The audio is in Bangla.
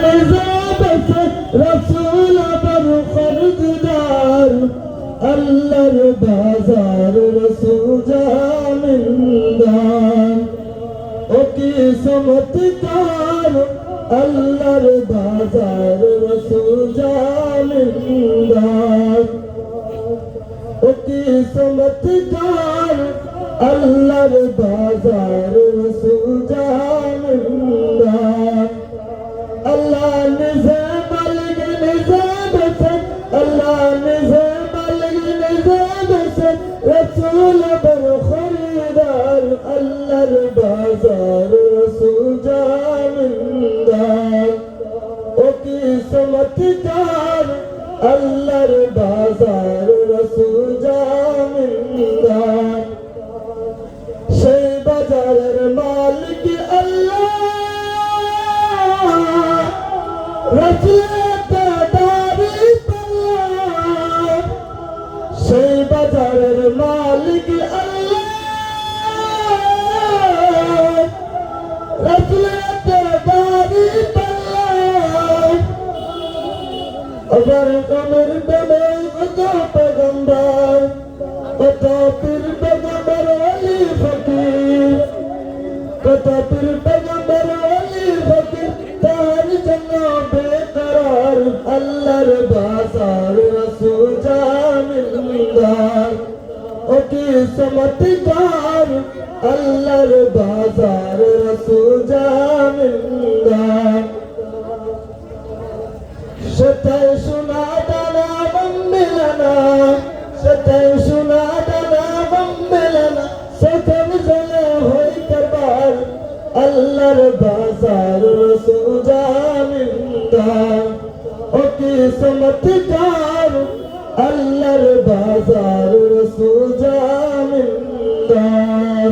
নিজামত রসুল আবার খরিদার আল্লাহর বাজার রসুল জামিনদার ও কি চমৎকার আল্লাহর বাজার রসুল জামিনদার ও কি চমৎকার আল্লাহর বাজার রসুল জামিনদার আল্লাহ নিজে মালিক নিজে বেচে আল্লাহ নিজে মালিক নিজে বেচে রসুল আবার খরিদার আল্লাহর বাজার রসুল জামিনদার ও কি চমৎকার আল্লাহর বাজার রসুল জামিনদার সেই বাজারের মালিক আল্লাহ রসুলের দাড়ি পাল্লা সেই বাজারের মালিক আল্লাহ রসুলের দাড়ি পাল্লা আবার কমের বেমে কত পেগম্বর কত পীর পেগম্বর ওলি ফকির কত পীর পেগম্বর ওলি ফকির তার জন্য বেকরার আল্লাহর বাজার রসুল জামিনদার ও কি চমৎকার আল্লাহর বাজার রসুল জামিনদার সেটাই শোনা দানা বম্বেলানা সেটাই শোনা দানা বম্বেলানা সেখান জলে হই করবার আল্লাহর বাজার রসুল জামিনদার ও কি চমৎকার আল্লাহর বাজার রসুল জামিনদার।